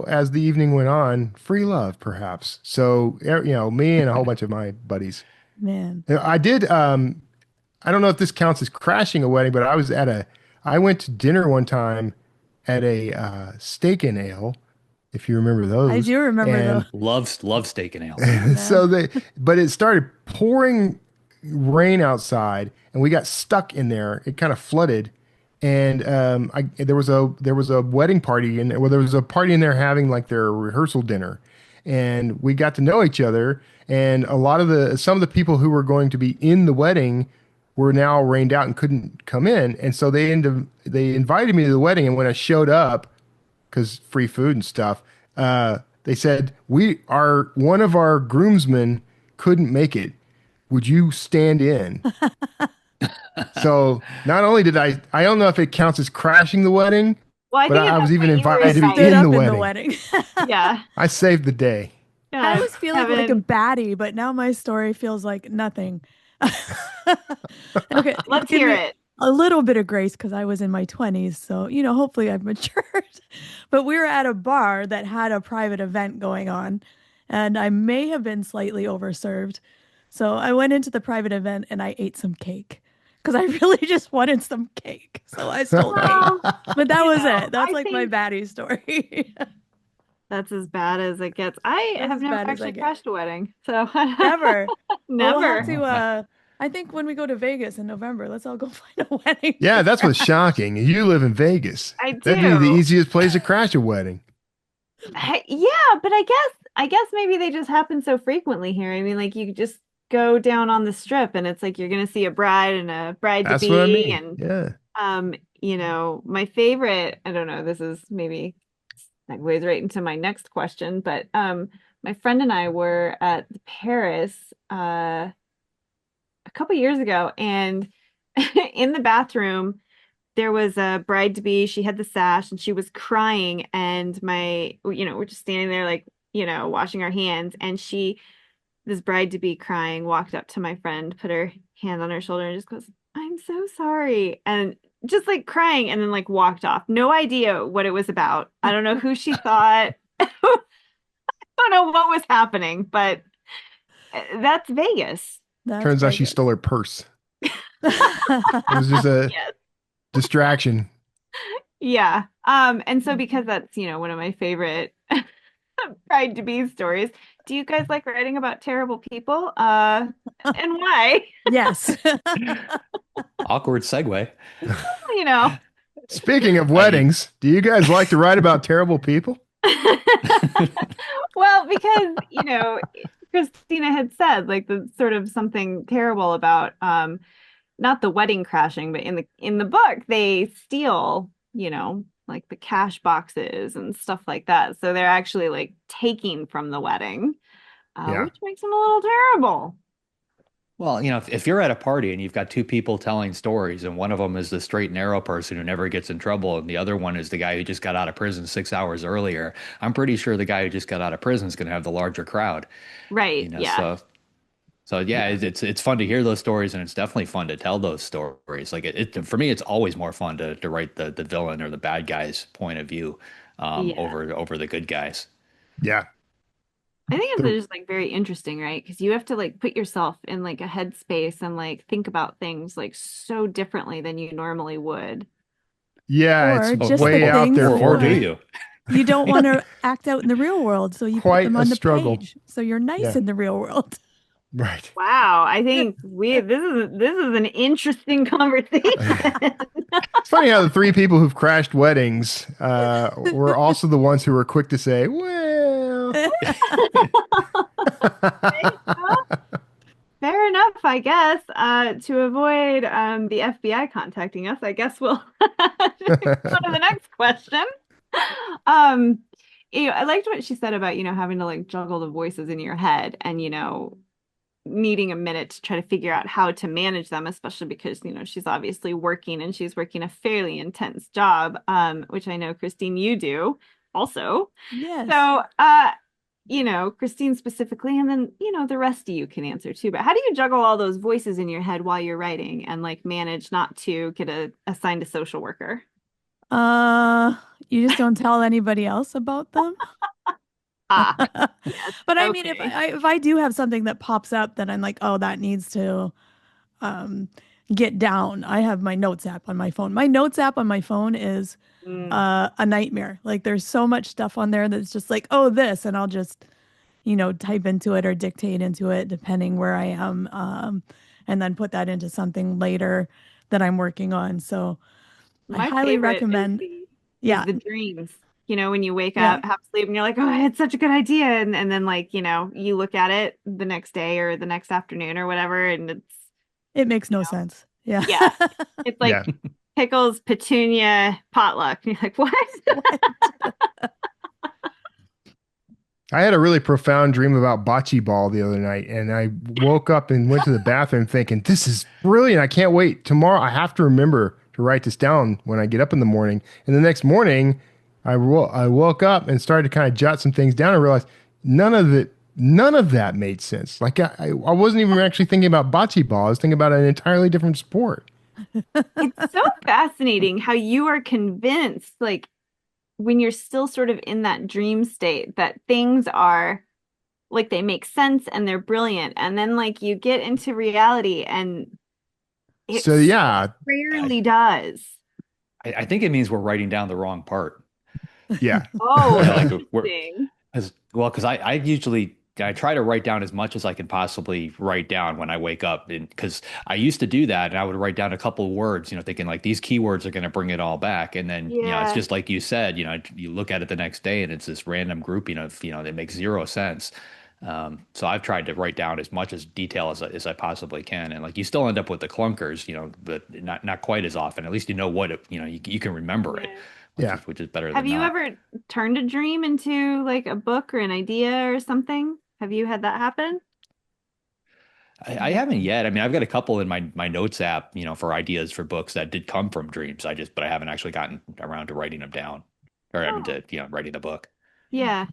as the evening went on, free love perhaps. So me and a whole bunch of my buddies. Man. I did. I don't know if this counts as crashing a wedding, but I went to dinner one time at a steak and ale, if you remember those. I do remember those. Love steak and ale. But it started pouring rain outside, and we got stuck in there. It kind of flooded, and there was a wedding party, and there was a party in there having like their rehearsal dinner, and we got to know each other. And some of the people who were going to be in the wedding were now rained out and couldn't come in, and so they invited me to the wedding. And when I showed up, because free food and stuff, they said one of our groomsmen couldn't make it. Would you stand in? So not only did I don't know if it counts as crashing the wedding, but I was even invited to be in the wedding. Yeah. I saved the day. Yeah, I always feel like a baddie, but now my story feels like nothing. Okay, let's hear it. a little bit of grace because I was in my 20s. So, hopefully I've matured. But we were at a bar that had a private event going on, and I may have been slightly overserved. So I went into the private event and I ate some cake because I really just wanted some cake. So I stole cake. Well, But that was know, it. That's I like my think baddie story. that's as bad as it gets. I That's have as never bad as I actually get. crashed a wedding, so Never. Well, we'll have never. to, I think when we go to Vegas in November, let's all go find a wedding. Yeah, that's what's shocking. You live in Vegas. I That'd be the do. easiest place to crash a wedding. Yeah, but I guess maybe they just happen so frequently here. I mean, like you just go down on the strip and it's like you're gonna see a bride and a bride to That's what I be mean. and Yeah. my favorite, I don't know, this is maybe segues right into my next question, but my friend and I were at Paris a couple years ago, and in the bathroom there was a bride to be. She had the sash and she was crying, and we're just standing there like, washing our hands, and this bride to be crying walked up to my friend, put her hand on her shoulder and just goes, "I'm so sorry," and just like crying, and then like walked off. No idea what it was about. I don't know who she thought. I don't know what was happening, but that's Vegas. That's Turns out she Vegas. stole her purse. It was just a Yes. distraction. Yeah. And so because that's, one of my favorite bride to be stories, do you guys like writing about terrible people? And why? Yes. Awkward segue. You know. Speaking of weddings, do you guys like to write about terrible people? Well, because, Christina had said like the sort of something terrible about not the wedding crashing, but in the book they steal, like the cash boxes and stuff like that. So they're actually like taking from the wedding, Yeah. which makes them a little terrible. Well, if you're at a party and you've got two people telling stories, and one of them is the straight and narrow person who never gets in trouble, and the other one is the guy who just got out of prison 6 hours earlier, I'm pretty sure the guy who just got out of prison is going to have the larger crowd. Right. Yeah. So yeah, it's fun to hear those stories, and it's definitely fun to tell those stories. Like for me, it's always more fun to write the villain or the bad guy's point of view Yeah. over the good guys. Yeah. I think it's just like very interesting, right? Because you have to like put yourself in like a headspace and like think about things like so differently than you normally would. Yeah, Or it's just way the out things there Or for do that- me. you? You don't want to act out in the real world, so you Quite put them a on the struggle. page. So you're nice Yeah. in the real world. Right. Wow, I think this is an interesting conversation. It's funny how the three people who've crashed weddings were also the ones who were quick to say, well. Fair enough, I guess. To avoid the FBI contacting us, I guess we'll go to the next question. I liked what she said about, having to like juggle the voices in your head and, needing a minute to try to figure out how to manage them, especially because, she's obviously working and she's working a fairly intense job, which I know, Christine, you do also. Yes. So, Christine specifically, and then, the rest of you can answer too. But how do you juggle all those voices in your head while you're writing and like manage not to get assigned a social worker? You just don't tell anybody else about them. Yes, But I mean, okay. if I do have something that pops up, then I'm like, oh, that needs to get down. I have my notes app on my phone. My notes app on my phone is a nightmare. Like there's so much stuff on there that's just like, oh, this, and I'll just, type into it or dictate into it depending where I am, and then put that into something later that I'm working on. So My I highly favorite recommend. is Yeah. the dreams. When you wake Yeah. up, half asleep, and you're like, oh, I had such a good idea. And then like, you look at it the next day or the next afternoon or whatever, and It makes no sense. Yeah. Yeah. it's like Yeah. pickles, petunia, potluck. And you're like, what? I had a really profound dream about bocce ball the other night, and I woke up and went to the bathroom thinking, this is brilliant. I can't wait. Tomorrow I have to remember to write this down when I get up in the morning. And the next morning, I woke up and started to kind of jot some things down and realized none of that made sense. Like I wasn't even actually thinking about bocce ball. I was thinking about an entirely different sport. It's so fascinating how you are convinced, like when you're still sort of in that dream state, that things are like they make sense and they're brilliant. And then like you get into reality and it So yeah, rarely does. I think it means we're writing down the wrong part. yeah. Oh, Like we're, interesting. because I try to write down as much as I can possibly write down when I wake up. And because I used to do that and I would write down a couple of words, thinking like these keywords are going to bring it all back. And then, it's Yeah. just like you said, you look at it the next day and it's this random grouping of, that makes zero sense. So I've tried to write down as much as detail as I possibly can. And like you still end up with the clunkers, but not quite as often. At least what it, you can remember it, Yeah. which is better than Have you not. ever turned a dream into like a book or an idea or something? Have you had that happen? I haven't yet. I mean, I've got a couple in my notes app, for ideas for books that did come from dreams. But I haven't actually gotten around to writing them down, or I mean to, writing the book. Yeah.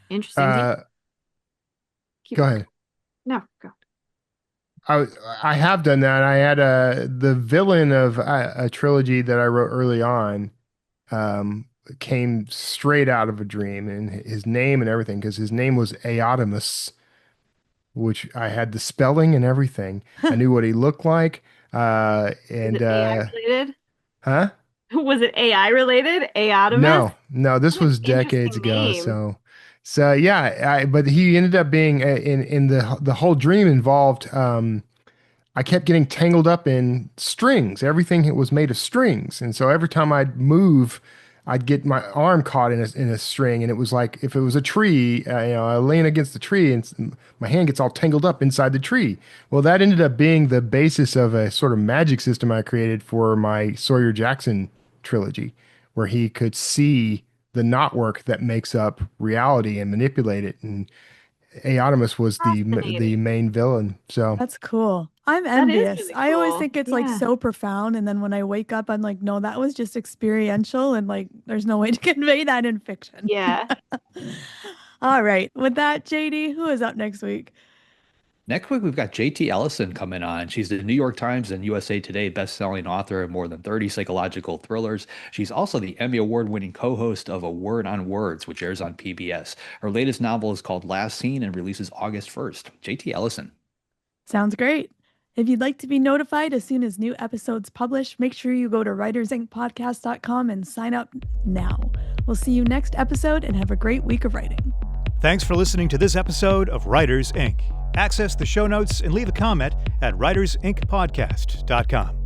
Interesting. Keep Go going. ahead. No, go. I have done that. I had the villain of a trilogy that I wrote early on came straight out of a dream, and his name and everything, because his name was Aotimus, which I had the spelling and everything. I knew what he looked like. Was it AI related? Huh? Was it AI related? Aotimus? No, this What an was decades interesting ago. name. So yeah, but he ended up being in the whole dream involved. I kept getting tangled up in strings. Everything was made of strings, and so every time I'd move, I'd get my arm caught in a string, and it was like if it was a tree, I lean against the tree, and my hand gets all tangled up inside the tree. Well, that ended up being the basis of a sort of magic system I created for my Sawyer Jackson trilogy, where he could see the knotwork that makes up reality and manipulate it. And Aotimus was the Fascinating. main villain. So That's cool. I'm That is envious. really I always cool. think it's like Yeah. so profound. And then when I wake up, I'm like, no, that was just experiential. And like, there's no way to convey that in fiction. Yeah. All right. With that, JD, who is up next week? Next week, we've got JT Ellison coming on. She's the New York Times and USA Today best-selling author of more than 30 psychological thrillers. She's also the Emmy Award-winning co-host of A Word on Words, which airs on PBS. Her latest novel is called Last Scene and releases August 1st. JT Ellison. Sounds great. If you'd like to be notified as soon as new episodes publish, make sure you go to writersincpodcast.com and sign up now. We'll see you next episode and have a great week of writing. Thanks for listening to this episode of Writers Inc. Access the show notes and leave a comment at writersincpodcast.com.